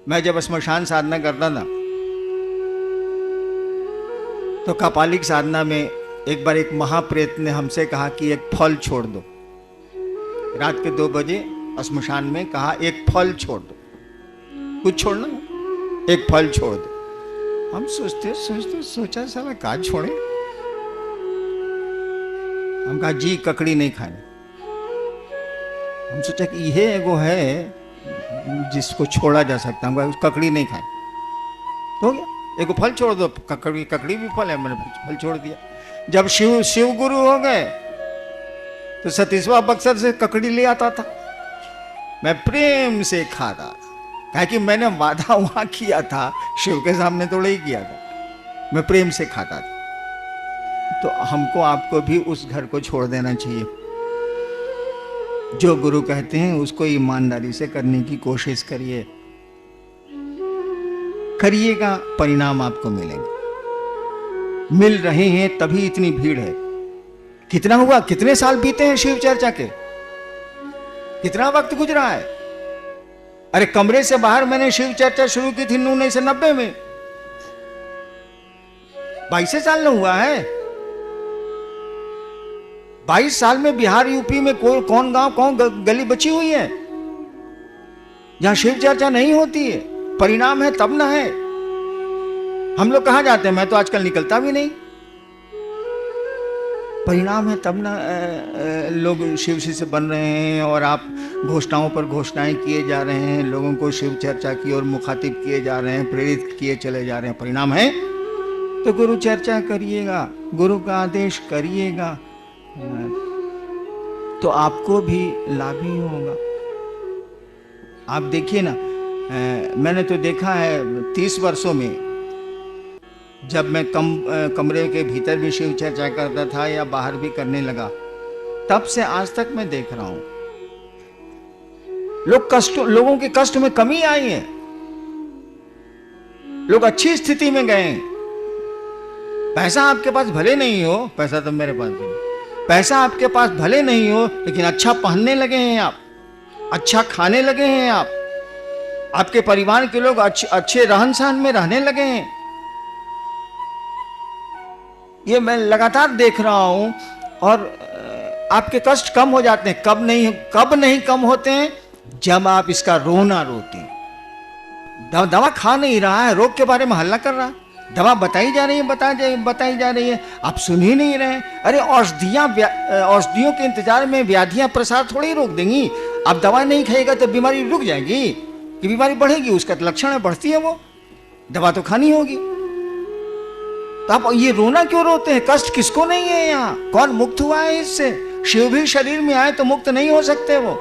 मैं जब स्मशान साधना करता था तो कपालिक साधना में एक बार एक महाप्रेत ने हमसे कहा कि एक फल छोड़ दो। रात के 2 बजे स्मशान में कहा एक फल छोड़ दो, कुछ छोड़ना, एक फल छोड़ दो। हम सोचा साला का छोड़े। हम कहा जी ककड़ी नहीं खानी। हम सोचा कि यह एगो है जिसको छोड़ा जा सकता है। हम ककड़ी नहीं खाए, हो गया, एक फल छोड़ दो। ककड़ी भी फल है, मैंने फल छोड़ दिया। जब शिव गुरु हो गए तो सतीशवा बक्सर से ककड़ी ले आता था, मैं प्रेम से खाता था, कहा कि मैंने वादा वहां किया था, शिव के सामने थोड़ा ही किया था, मैं प्रेम से खाता था। तो हमको आपको भी उस घर को छोड़ देना चाहिए। जो गुरु कहते हैं उसको ईमानदारी से करने की कोशिश करिए, करिएगा, परिणाम आपको मिलेंगे। मिल रहे हैं तभी इतनी भीड़ है। कितना हुआ, कितने साल बीते हैं शिव चर्चा के, कितना वक्त गुजरा है। अरे कमरे से बाहर मैंने शिव चर्चा शुरू की थी 1990 में, 22 साल न हुआ है। 22 साल में बिहार यूपी में कौन गांव कौन गली बची हुई है जहां शिव चर्चा नहीं होती है? परिणाम है तब ना है। हम लोग कहां जाते हैं, मैं तो आजकल निकलता भी नहीं। परिणाम है तब ना लोग शिव से बन रहे हैं और आप घोषणाओं पर घोषणाएं किए जा रहे हैं, लोगों को शिव चर्चा की ओर मुखातिब किए जा रहे हैं, प्रेरित किए चले जा रहे हैं। परिणाम है तो गुरु चर्चा करिएगा, गुरु का आदेश करिएगा, तो आपको भी लाभ ही होगा। आप देखिए ना, मैंने तो देखा है 30 वर्षों में, जब मैं कमरे के भीतर भी शिव चर्चा करता था या बाहर भी करने लगा, तब से आज तक मैं देख रहा हूं लोगों के कष्ट में कमी आई है, लोग अच्छी स्थिति में गए हैं। पैसा आपके पास भले नहीं हो, पैसा तो मेरे पास भी नहीं, पैसा आपके पास भले नहीं हो, लेकिन अच्छा पहनने लगे हैं आप, अच्छा खाने लगे हैं आप, आपके परिवार के लोग अच्छे रहन सहन में रहने लगे हैं। ये मैं लगातार देख रहा हूं। और आपके कष्ट कम हो जाते हैं। कब नहीं कम होते हैं? जब आप इसका रोना रोते हैं। दवा खा नहीं रहा है, रोग के बारे में हल्ला कर रहा है, दवा बताई जा रही है, आप सुन ही नहीं रहे। अरे औषधियों के इंतजार में व्याधियां प्रसार थोड़ी ही रोक देंगी। आप दवा नहीं खाएगा तो बीमारी रुक जाएगी कि बीमारी बढ़ेगी? उसका लक्षण है, बढ़ती है वो, दवा तो खानी होगी। तो आप ये रोना क्यों रोते हैं? कष्ट किसको नहीं है यहाँ? कौन मुक्त हुआ है इससे? शिव भी शरीर में आए तो मुक्त नहीं हो सकते वो।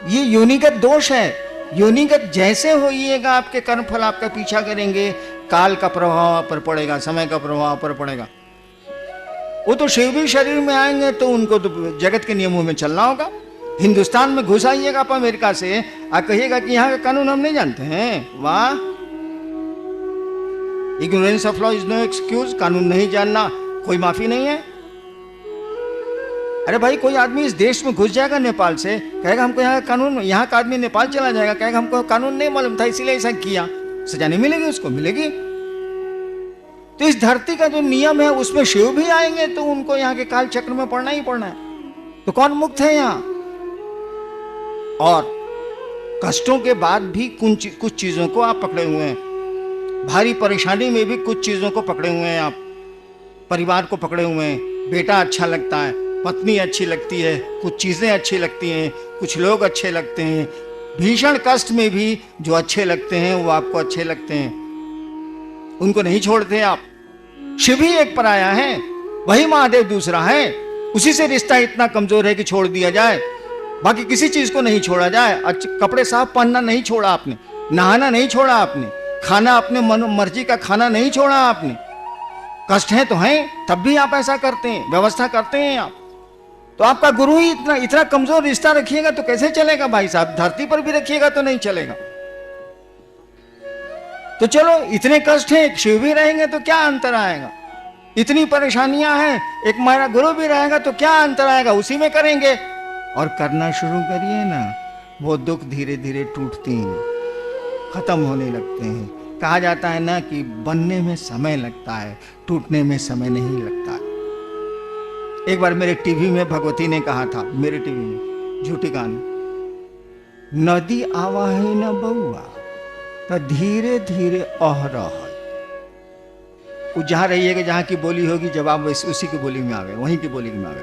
ये योनिगत दोष है। योनिगत जैसे होइएगा, आपके कर्म फल आपका पीछा करेंगे, काल का प्रभाव पर पड़ेगा, समय का प्रभाव पर पड़ेगा। वो तो शिव भी शरीर में आएंगे तो उनको तो जगत के नियमों में चलना होगा। हिंदुस्तान में घुस आइएगा आप अमेरिका से, आप कहिएगा कि यहाँ का कानून हम नहीं जानते हैं। वाह, ignorance of law is no excuse. कानून नहीं जानना कोई माफी नहीं है। अरे भाई, कोई आदमी इस देश में घुस जाएगा नेपाल से, कहेगा हमको यहाँ का कानून, यहाँ का आदमी नेपाल चला जाएगा, कहेगा हमको कानून नहीं मालूम था इसीलिए ऐसा किया, सजा नहीं मिलेगी उसको? मिलेगी। तो इस धरती का जो नियम है उसमें शिव भी आएंगे तो उनको यहाँ के काल चक्र में पड़ना ही पड़ना है। तो कौन मुक्त है यहाँ? और कष्टों के बाद भी कुछ चीजों को आप पकड़े हुए हैं। भारी परेशानी में भी कुछ चीजों को पकड़े हुए हैं आप। परिवार को पकड़े हुए हैं। बेटा अच्छा लगता है, पत्नी अच्छी लगती है, कुछ चीजें अच्छी लगती हैं, कुछ लोग अच्छे लगते हैं। भीषण कष्ट में भी जो अच्छे लगते हैं वो आपको अच्छे लगते हैं, उनको नहीं छोड़ते आप। शिव ही एक पराया है, वही महादेव दूसरा है। उसी से रिश्ता इतना कमजोर है कि छोड़ दिया जाए, बाकी किसी चीज को नहीं छोड़ा जाए। कपड़े साफ पहनना नहीं छोड़ा आपने, नहाना नहीं छोड़ा आपने, खाना अपने मर्जी का खाना नहीं छोड़ा आपने। कष्ट है तो हैं, तब भी आप ऐसा करते हैं, व्यवस्था करते हैं आप। तो आपका गुरु ही इतना कमजोर रिश्ता रखिएगा तो कैसे चलेगा भाई साहब? धरती पर भी रखिएगा तो नहीं चलेगा। तो चलो, इतने कष्ट हैं, शिव भी रहेंगे तो क्या अंतर आएगा? इतनी परेशानियां हैं, एक हमारा गुरु भी रहेगा तो क्या अंतर आएगा? उसी में करेंगे। और करना शुरू करिए ना, वो दुख धीरे धीरे टूटती हैं। खत्म होने लगते हैं। कहा जाता है ना कि बनने में समय लगता है, टूटने में समय नहीं लगता है। एक बार मेरे टीवी में भगवती ने कहा था, मेरे टीवी में, झूठी कहानी, नदी आवा है न बउआ तो धीरे धीरे अह रहा। वो जहां रहिए कि जहां की बोली होगी जवाब उसी की बोली में आवे, वहीं की बोली में आवे।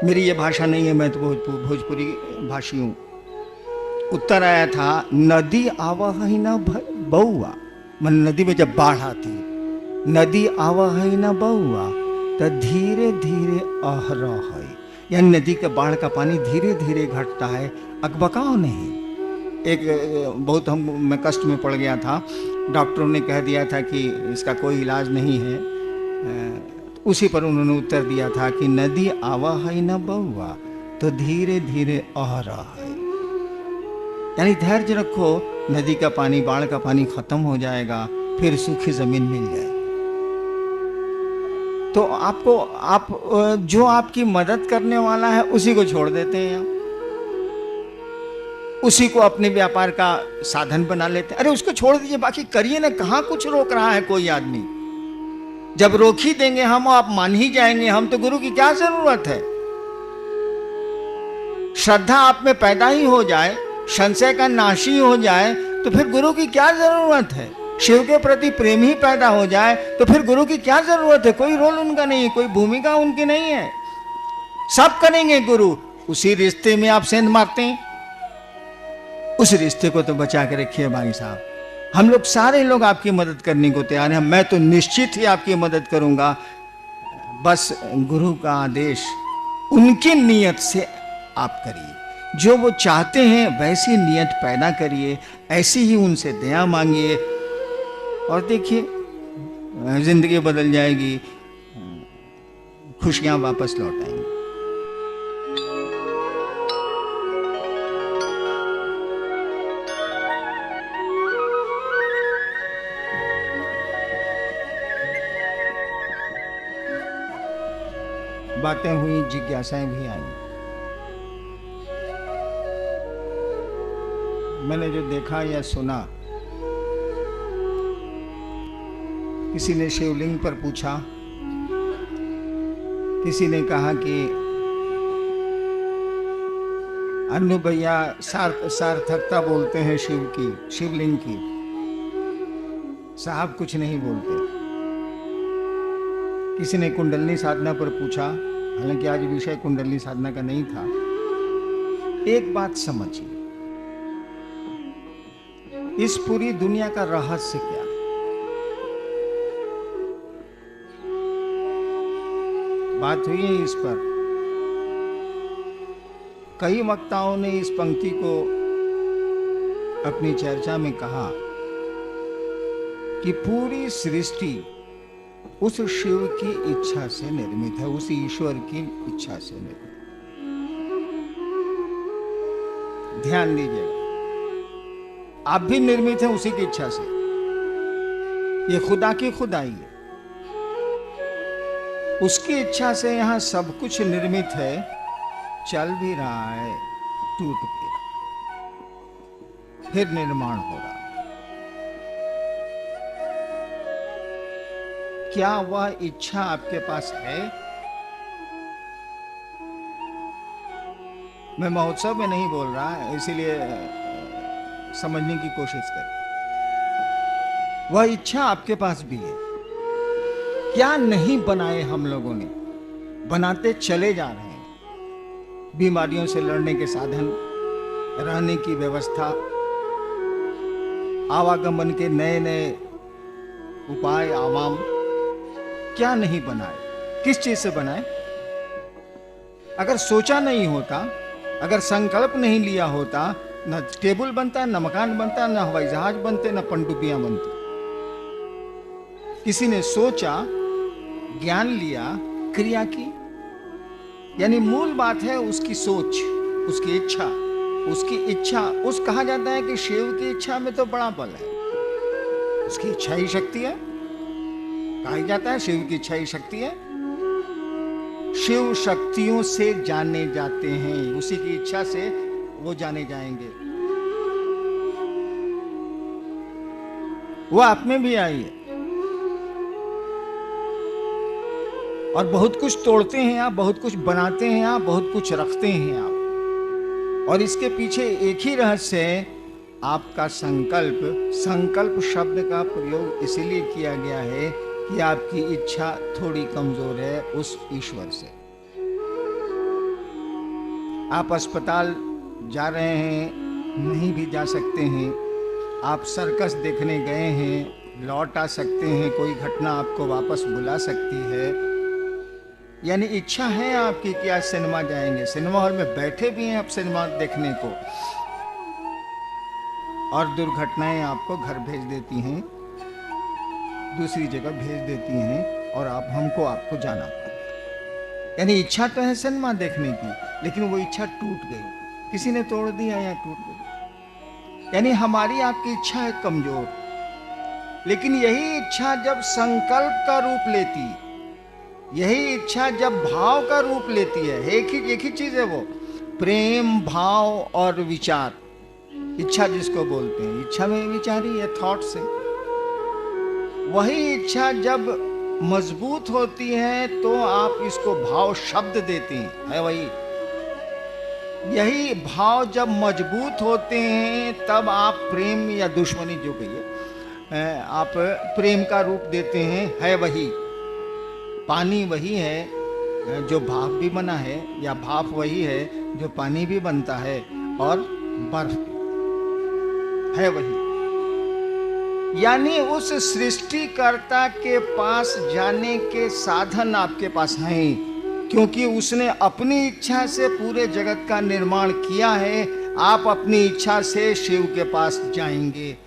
मेरी ये भाषा नहीं है, मैं तो भोजपुरी भाषी हूं। उत्तर आया था, नदी आवा है न बउआ, मन नदी में जब बाढ़ आती, नदी आवा है न बउआ तो धीरे धीरे अह रहा है, यानी नदी के बाढ़ का पानी धीरे धीरे घटता है, अकबकाओ नहीं। एक बहुत मैं कष्ट में पड़ गया था, डॉक्टरों ने कह दिया था कि इसका कोई इलाज नहीं है। उसी पर उन्होंने उत्तर दिया था कि नदी आवा है न बउआ तो धीरे धीरे अह रहा है, यानी धैर्य रखो, नदी का पानी, बाढ़ का पानी खत्म हो जाएगा, फिर सूखी जमीन मिल जाएगी। तो आप जो आपकी मदद करने वाला है उसी को छोड़ देते हैं आप, उसी को अपने व्यापार का साधन बना लेते हैं। अरे उसको छोड़ दीजिए, बाकी करिए ना, कहां कुछ रोक रहा है कोई आदमी। जब रोक ही देंगे हम, आप मान ही जाएंगे हम, तो गुरु की क्या जरूरत है। श्रद्धा आप में पैदा ही हो जाए, संशय का नाश ही हो जाए, तो फिर गुरु की क्या जरूरत है। शिव के प्रति प्रेम ही पैदा हो जाए तो फिर गुरु की क्या जरूरत है। कोई रोल उनका नहीं है, कोई भूमिका उनकी नहीं है, सब करेंगे गुरु। उसी रिश्ते में आप सेंध मारते हैं, उस रिश्ते को तो बचा के रखिए भाई साहब। हम लोग सारे लोग आपकी मदद करने को तैयार हैं, मैं तो निश्चित ही आपकी मदद करूंगा। बस गुरु का आदेश उनकी नियत से आप करिए, जो वो चाहते हैं वैसी नियत पैदा करिए, ऐसी ही उनसे दया मांगिए, और देखिए जिंदगी बदल जाएगी, खुशियां वापस लौट आएंगी। बातें हुई, जिज्ञासाएं भी आई। मैंने जो देखा या सुना, किसी ने शिवलिंग पर पूछा, किसी ने कहा कि अन्नू भैया सार्थकता बोलते हैं शिव की, शिवलिंग की, साहब कुछ नहीं बोलते। किसी ने कुंडलनी साधना पर पूछा, हालांकि आज विषय कुंडलनी साधना का नहीं था। एक बात समझिए, इस पूरी दुनिया का रहस्य क्या है? बात हुई है इस पर। कई वक्ताओं ने इस पंक्ति को अपनी चर्चा में कहा कि पूरी सृष्टि उस शिव की इच्छा से निर्मित है, उस ईश्वर की इच्छा से निर्मित। ध्यान दीजिएगा, आप भी निर्मित हैं उसी की इच्छा से। ये खुदा की खुदाई है, उसकी इच्छा से यहां सब कुछ निर्मित है, चल भी रहा है, टूट भी रहा, फिर निर्माण हो रहा। क्या वह इच्छा आपके पास है? मैं महोत्सव में नहीं बोल रहा, इसीलिए समझने की कोशिश करें। वह इच्छा आपके पास भी है। क्या नहीं बनाए हम लोगों ने, बनाते चले जा रहे हैं। बीमारियों से लड़ने के साधन, रहने की व्यवस्था, आवागमन के नए नए उपाय, आवाम, क्या नहीं बनाए? किस चीज से बनाए? अगर सोचा नहीं होता, अगर संकल्प नहीं लिया होता, न टेबल बनता, न मकान बनता, न हवाई जहाज बनते, न पनडुब्बियां बनती। किसी ने सोचा, ज्ञान लिया, क्रिया की, यानी मूल बात है उसकी सोच, उसकी इच्छा। उसकी इच्छा, उस कहा जाता है कि शिव की इच्छा में तो बड़ा बल है, उसकी इच्छा ही शक्ति है। कहा जाता है शिव की इच्छा ही शक्ति है। शिव शक्तियों से जाने जाते हैं, उसी की इच्छा से वो जाने जाएंगे। वो आप में भी आई है। और बहुत कुछ तोड़ते हैं आप, बहुत कुछ बनाते हैं आप, बहुत कुछ रखते हैं आप। और इसके पीछे एक ही रहस्य है, आपका संकल्प। संकल्प शब्द का प्रयोग इसलिए किया गया है कि आपकी इच्छा थोड़ी कमजोर है उस ईश्वर से। आप अस्पताल जा रहे हैं, नहीं भी जा सकते हैं। आप सर्कस देखने गए हैं, लौट आ सकते हैं। कोई घटना आपको वापस बुला सकती है। यानी इच्छा है आपकी कि आज सिनेमा जाएंगे, सिनेमा हॉल में बैठे भी हैं आप सिनेमा देखने को, और दुर्घटनाएं आपको घर भेज देती हैं, दूसरी जगह भेज देती हैं, और आपको जाना पड़ता। यानी इच्छा तो है सिनेमा देखने की, लेकिन वो इच्छा टूट गई, किसी ने तोड़ दिया या टूट गई। यानी हमारी आपकी इच्छा है कमजोर, लेकिन यही इच्छा जब संकल्प का रूप लेती, यही इच्छा जब भाव का रूप लेती है, एक ही चीज है वो, प्रेम, भाव और विचार। इच्छा जिसको बोलते हैं, इच्छा में विचार ही है, थॉट से। वही इच्छा जब मजबूत होती है तो आप इसको भाव शब्द देते हैं, है वही। यही भाव जब मजबूत होते हैं तब आप प्रेम या दुश्मनी जो कहिए, आप प्रेम का रूप देते हैं, है वही। पानी वही है जो भाप भी बना है, या भाप वही है जो पानी भी बनता है, और बर्फ है वही। यानी उस सृष्टिकर्ता के पास जाने के साधन आपके पास हैं, क्योंकि उसने अपनी इच्छा से पूरे जगत का निर्माण किया है। आप अपनी इच्छा से शिव के पास जाएंगे।